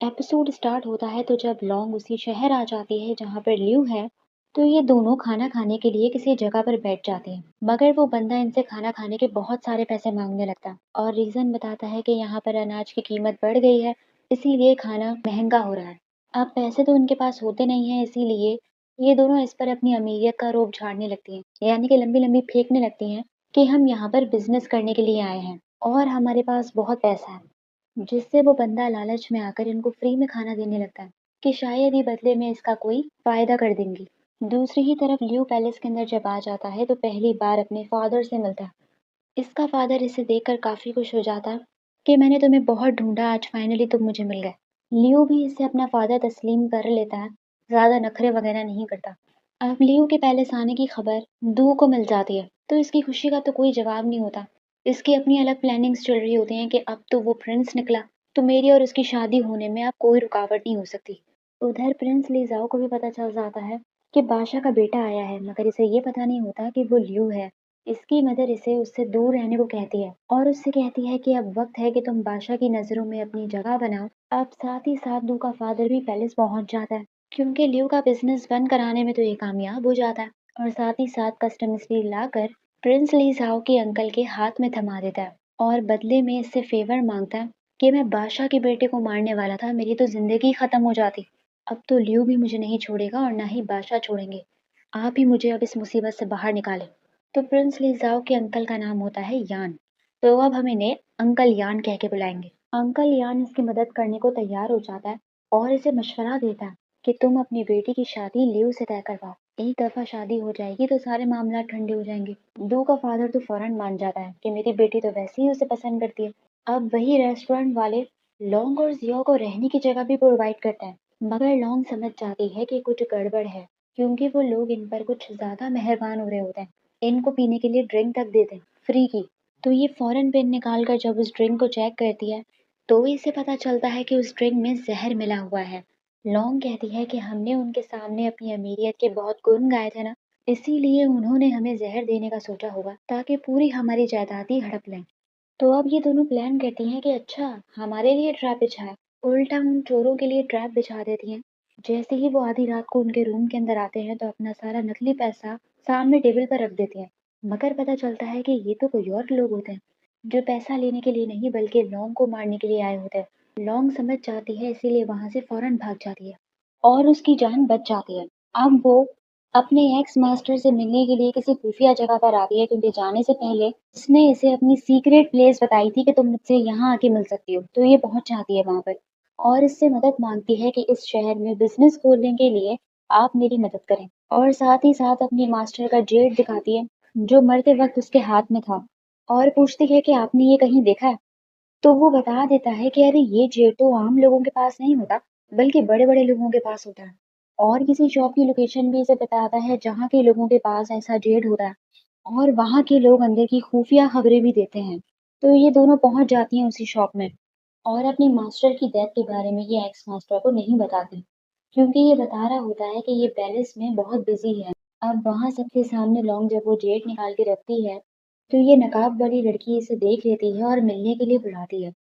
Episode start होता है तो जब लॉन्ग उसी शहर आ जाती है जहाँ पर ल्यू है। तो ये दोनों खाना खाने के लिए किसी जगह पर बैठ जाते हैं, मगर वो बंदा इनसे खाना खाने के बहुत सारे पैसे मांगने लगता है और रीजन बताता है कि यहाँ पर अनाज की कीमत बढ़ गई है, इसीलिए खाना महंगा हो रहा है। अब पैसे तो इनके पास होते नहीं है, इसीलिए ये दोनों इस पर अपनी अमीरियत का रोब झाड़ने लगती हैं, यानी कि लंबी लंबी फेंकने लगती हैं कि हम यहाँ पर बिजनेस करने के लिए आए हैं और हमारे पास बहुत पैसा है। जिससे वो बंदा लालच में आकर इनको फ्री में खाना देने लगता है कि शायद ही बदले में इसका कोई फायदा कर देंगी। दूसरी ही तरफ लियो पैलेस के अंदर जब आ जाता है तो पहली बार अपने फादर से मिलता है। इसका फादर इसे देखकर काफी खुश हो जाता है कि मैंने तुम्हें बहुत ढूंढा, आज फाइनली तुम मुझे मिल गए। लियो भी इससे अपना फादर तस्लीम कर लेता है, ज्यादा नखरे वगैरह नहीं करता। अब लियो के पैलेस आने की खबर दू को मिल जाती है तो इसकी खुशी का तो कोई जवाब नहीं होता। इसकी अपनी अलग प्लानिंग्स चल रही होती हैं कि अब तो वो प्रिंस निकला, तो मेरी और उसकी शादी होने में अब कोई रुकावट नहीं हो सकती। उधर प्रिंस लीजाओ को भी पता चल जाता है कि बादशाह का बेटा आया है, मगर इसे ये पता नहीं होता कि वो लियू है। इसकी मदर इसे उससे दूर रहने को कहती है और उससे कहती है कि अब वक्त है कि तुम बादशाह की नजरों में अपनी जगह बनाओ। अब साथ ही साथ दू का फादर भी पैलेस पहुंच जाता है, क्योंकि लियू का बिजनेस बंद कराने में तो ये कामयाब हो जाता है और साथ ही साथ कस्टमर्स लाकर प्रिंस ली झाओ के अंकल के हाथ में थमा देता है और बदले में इससे फेवर मांगता है कि मैं बादशाह के बेटे को मारने वाला था, मेरी तो जिंदगी खत्म हो जाती। अब तो लियू भी मुझे नहीं छोड़ेगा और ना ही बादशाह छोड़ेंगे। आप ही मुझे अब इस मुसीबत से बाहर निकालें। तो प्रिंस लीजाओ के अंकल का नाम होता है यान, तो अब हम इन्हें अंकल यान कह के बुलाएंगे। अंकल यान इसकी मदद करने को तैयार हो जाता है और इसे मशवरा देता है कि तुम अपनी बेटी की शादी लियू से तय करवाओ। एक दफा शादी हो जाएगी तो सारे मामला ठंडे हो जाएंगे। दो का फादर तो फौरन मान जाता है कि मेरी बेटी तो वैसे ही उसे पसंद करती है। अब वही रेस्टोरेंट वाले लॉन्ग और जियो को रहने की जगह भी प्रोवाइड करते हैं, मगर लॉन्ग समझ जाती है कि कुछ गड़बड़ है, क्योंकि वो लोग इन पर कुछ ज्यादा मेहरबान हो रहे होते हैं। इनको पीने के लिए ड्रिंक तक देते हैं फ्री की। तो ये फौरन पेन निकाल कर जब उस ड्रिंक को चेक करती है तो इसे पता चलता है कि उस ड्रिंक में जहर मिला हुआ है। लॉन्ग कहती है कि हमने उनके सामने अपनी अमीरियत के बहुत गुण गाए थे ना, इसीलिए उन्होंने हमें जहर देने का सोचा होगा ताकि पूरी हमारी जायदाद ही हड़प लें। तो अब ये दोनों प्लान करती हैं कि अच्छा, हमारे लिए ट्रैप बिछा है, उल्टा उन चोरों के लिए ट्रैप बिछा देती हैं। जैसे ही वो आधी रात को उनके रूम के अंदर आते हैं तो अपना सारा नकली पैसा सामने टेबल पर रख देती हैं, मगर पता चलता है कि ये तो कोई और लोग होते हैं जो पैसा लेने के लिए नहीं बल्कि लॉन्ग को मारने के लिए आए होते हैं। लॉन्ग समझ जाती है, इसीलिए वहां से फौरन भाग जाती है और उसकी जान बच जाती है। अब वो अपने एक्स मास्टर से मिलने के लिए किसी खुफिया जगह पर आती है, क्योंकि जाने से पहले उसने इसे अपनी सीक्रेट प्लेस बताई थी कि तुम मुझसे यहाँ आके मिल सकती हो, तो ये पहुंच जाती है वहां पर और इससे मदद मांगती है कि इस शहर में बिजनेस खोलने के लिए आप मेरी मदद करें, और साथ ही साथ अपनी मास्टर का जेट दिखाती है जो मरते वक्त उसके हाथ में था और पूछती है कि आपने ये कहीं देखा है। तो वो बता देता है कि अरे ये जेट तो आम लोगों के पास नहीं होता, बल्कि बड़े बड़े लोगों के पास होता है। और किसी शॉप की लोकेशन भी इसे बताता है जहाँ के लोगों के पास ऐसा जेट होता है और वहाँ के लोग अंदर की खुफिया खबरें भी देते हैं। तो ये दोनों पहुंच जाती हैं उसी शॉप में और अपनी मास्टर की डेथ के बारे में ये एक्स मास्टर को नहीं बताती, क्योंकि ये बता रहा होता है कि ये पैलेस में बहुत बिजी है। अब वहां सबके सामने लॉन्ग जब वो जेट निकाल के रखती है तो ये नकाब वाली लड़की इसे देख लेती है और मिलने के लिए बुलाती है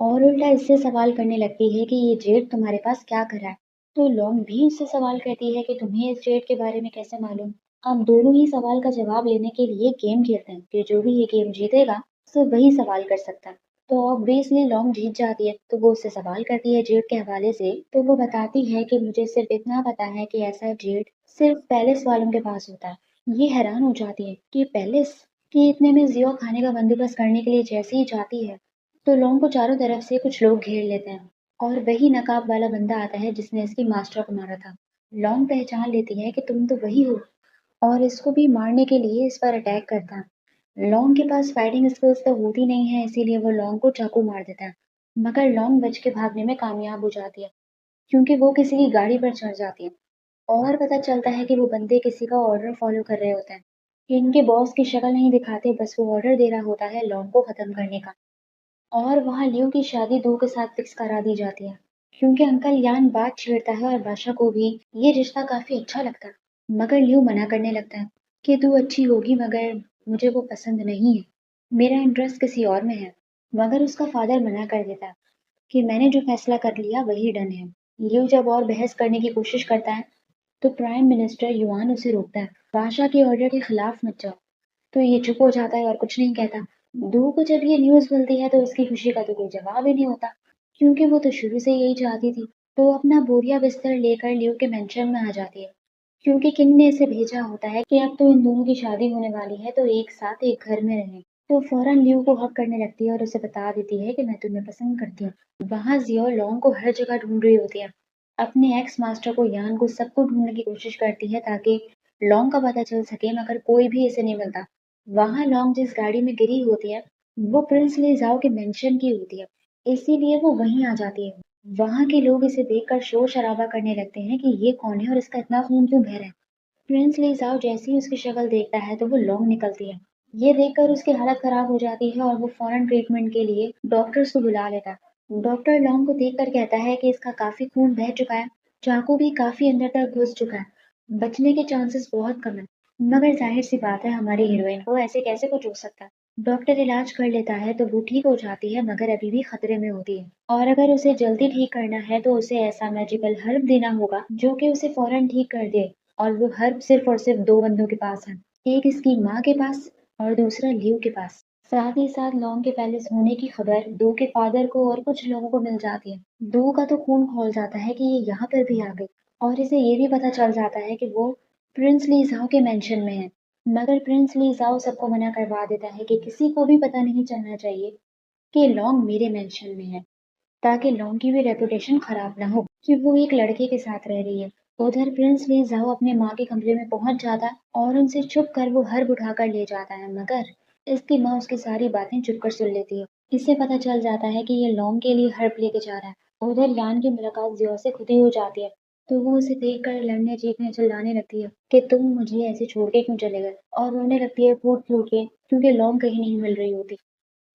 और उल्टा इससे सवाल करने लगती है कि ये जेट तुम्हारे पास क्या कर रहा है। तो लॉन्ग भी उससे सवाल करती है कि तुम्हें इस जेट के बारे में कैसे मालूम। अब दोनों ही सवाल का जवाब लेने के लिए गेम खेलते हैं कि जो भी ये गेम जीतेगा सिर्फ वही सवाल कर सकता है। तो ऑब्वियसली लॉन्ग जीत जाती है, तो वो उससे सवाल करती है जेट के हवाले से। तो वो बताती है कि मुझे सिर्फ इतना पता है कि ऐसा जेट सिर्फ पैलेस वालों के पास होता है। ये हैरान हो जाती है कि पैलेस, कि इतने में जियो खाने का बंदोबस्त करने के लिए जैसे ही जाती है तो लॉन्ग को चारों तरफ से कुछ लोग घेर लेते हैं और वही नकाब वाला बंदा आता है जिसने इसकी मास्टर को मारा था। लॉन्ग पहचान लेती है कि तुम तो वही हो और इसको भी मारने के लिए इस पर अटैक करता है। लॉन्ग के पास फाइटिंग स्किल्स तो होती नहीं है, इसीलिए वो लॉन्ग को चाकू मार देता है, मगर लॉन्ग बच के भागने में कामयाब हो जाती है क्योंकि वो किसी की गाड़ी पर चढ़ जाती है और पता चलता है कि वो बंदे किसी का ऑर्डर फॉलो कर रहे होते हैं। इनके बॉस की शक्ल नहीं दिखाते, बस वो ऑर्डर दे रहा होता है लॉन्ग को खत्म करने का। और वहाँ लियो की शादी दो के साथ फिक्स करा दी जाती है, क्योंकि अंकल यान बात छेड़ता है और बादशाह को भी ये रिश्ता काफी अच्छा लगता है, मगर लियो मना करने लगता है कि तू अच्छी होगी मगर मुझे वो पसंद नहीं है, मेरा इंटरेस्ट किसी और में है। मगर उसका फादर मना कर देता है कि मैंने जो फैसला कर लिया वही डन है। लियो जब और बहस करने की कोशिश करता है तो प्राइम मिनिस्टर युआन उसे रोकता है। बादशाह के ऑर्डर के खिलाफ मत जाओ। तो ये चुप हो जाता है और कुछ नहीं कहता। दू को जब ये न्यूज़ मिलती है तो उसकी खुशी का तो कोई जवाब ही नहीं होता, क्योंकि वो तो शुरू से यही चाहती थी। तो अपना बोरिया बिस्तर लेकर लियो के मेंशन में आ जाती है, क्योंकि किंग ने इसे भेजा होता है कि अब तो इन दोनों की शादी होने वाली है तो एक साथ एक घर में रहें। तो फौरन लियो को हक करने लगती है और उसे बता देती है कि मैं तुम्हें पसंद करती हूँ। वहां जियो लॉन्ग को हर जगह ढूंढ रही होती है। अपने एक्स मास्टर को यान को सबको ढूंढने की कोशिश करती है ताकि लॉन्ग का पता चल सके, मगर कोई भी इसे नहीं मिलता। वहां लॉन्ग जिस गाड़ी में गिरी होती है वो प्रिंस लिजाओ के मेंशन की होती है, इसीलिए वो वहीं आ जाती है। वहां के लोग इसे देखकर शोर शराबा करने लगते हैं कि ये कौन है और इसका इतना खून क्यों बह रहा है। प्रिंस लिजाओ जैसे ही उसकी शक्ल देखता है तो वो लॉन्ग निकलती है। ये देखकर उसकी हालत खराब हो जाती है और वो फौरन ट्रीटमेंट के लिए डॉक्टर्स को बुला लेता है। डॉक्टर लॉन्ग को देखकर कहता है कि इसका काफी खून बह चुका है, चाकू भी काफी अंदर तक घुस चुका है, बचने के चांसेस बहुत कम है। मगर जाहिर सी बात है, हमारी हीरोइन को ऐसे कैसे कुछ हो सकता है। डॉक्टर इलाज कर लेता है तो वो ठीक हो जाती है, मगर अभी भी खतरे में होती है। और अगर उसे जल्दी ठीक करना है तो उसे ऐसा मैजिकल हर्ब देना होगा जो कि उसे फौरन ठीक कर दे। और वो हर्ब सिर्फ और सिर्फ दो बंदों के पास है, एक इसकी माँ के पास और दूसरा लियो के पास। साथ ही साथ लॉन्ग के पैलेस होने की खबर दो के फादर को और कुछ लोगों को मिल जाती है। दो का तो खून खौल जाता है कि ये यहाँ पर भी आ गई, और इसे ये भी पता चल जाता है कि वो प्रिंस लीजाओ के मेंशन में है। मगर प्रिंस लीजाओ सबको मना करवा देता है कि किसी को भी पता नहीं चलना चाहिए कि लॉन्ग मेरे मेंशन में है, ताकि लॉन्ग की भी रेपुटेशन खराब ना हो कि वो एक लड़के के साथ रह रही है। उधर प्रिंस लिजाओ अपने माँ के कमरे में पहुंच जाता है और उनसे छुप कर वो हर्ब उठाकर ले जाता है, मगर इसकी माँ उसकी सारी बातें चुप कर सुन लेती है। इससे पता चल जाता है कि ये लॉन्ग के लिए हर्ब लेके जा रहा है। उधर यान की मुलाकात जियो से खुद ही हो जाती है, तो वो उसे देखकर लड़ने चीखने चिल्लाने लगती है कि तुम मुझे ऐसे छोड़ के क्यों चले गए, और रोने लगती है फूट फूट के, क्योंकि लॉन्ग कहीं नहीं मिल रही होती।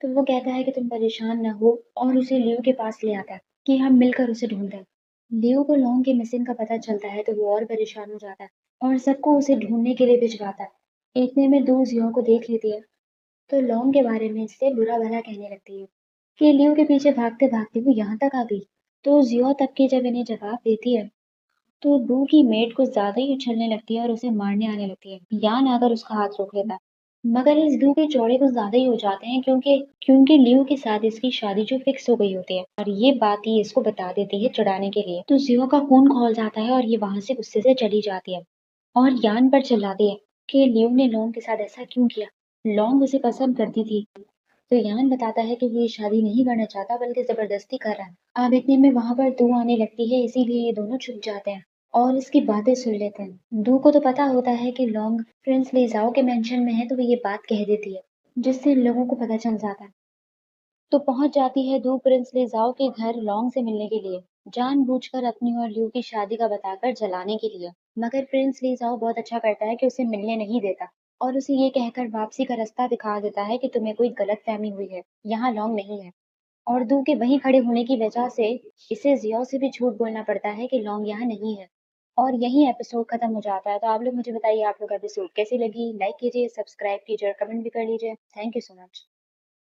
तो वो कहता है कि तुम परेशान न हो और उसे लियो के पास ले आता है कि हम मिलकर उसे ढूंढें। लियो को लॉन्ग के मिसिंग का पता चलता है तो वो और परेशान हो जाता है और सबको उसे ढूंढने के लिए भिजवाता है। इतने में दो जियो को देख लेती है तो लॉन्ग के बारे में इससे बुरा भला कहने लगती है कि लियो के पीछे भागते भागते वो यहाँ तक आ गई। तो जियो तब के जब इन्हें जवाब देती है तो बू की मेड कुछ ज्यादा ही उछलने लगती है और उसे मारने आने लगती है। यान आकर उसका हाथ रोक लेता है, मगर इस डू के चौड़े कुछ ज्यादा ही हो जाते हैं, क्योंकि लियो के साथ इसकी शादी जो फिक्स हो गई होती है, और ये बात ही इसको बता देती है चिढ़ाने के लिए। तो जियो का खून खौल जाता है और ये वहां से गुस्से से चली जाती है और यान पर चिल्लाती है कि लियो ने लॉन्ग के साथ ऐसा क्यों किया। लॉन्ग उसे पसंद करती थी। तो यान बताता है कि वो ये शादी नहीं करना चाहता बल्कि जबरदस्ती कर रहा है। अब इतने में वहां पर दू आने लगती है, इसीलिए ये दोनों छुप जाते हैं और इसकी बातें सुन लेते हैं। दू को तो पता होता है कि लॉन्ग प्रिंस लिजाओ के मेंशन में है, तो वो ये बात कह देती है जिससे इन लोगों को पता चल जाता है। तो पहुंच जाती है दू प्रिंस लिजाओ के घर लॉन्ग से मिलने के लिए, जानबूझकर अपनी और लियू की शादी का बताकर जलाने के लिए। मगर प्रिंस लिजाओ बहुत अच्छा करता है कि उसे मिलने नहीं देता और उसे ये कहकर वापसी का रास्ता दिखा देता है कि तुम्हें कोई गलत फहमी हुई है, यहाँ लॉन्ग नहीं है। और दू के वहीं खड़े होने की वजह से इसे जियो से भी झूठ बोलना पड़ता है कि लॉन्ग यहाँ नहीं है। और यही एपिसोड खत्म हो जाता है। तो आप लोग मुझे बताइए, आप लोग एपिसोड कैसी लगी। लाइक कीजिए, सब्सक्राइब कीजिए और कमेंट भी कर लीजिए। Thank you so much.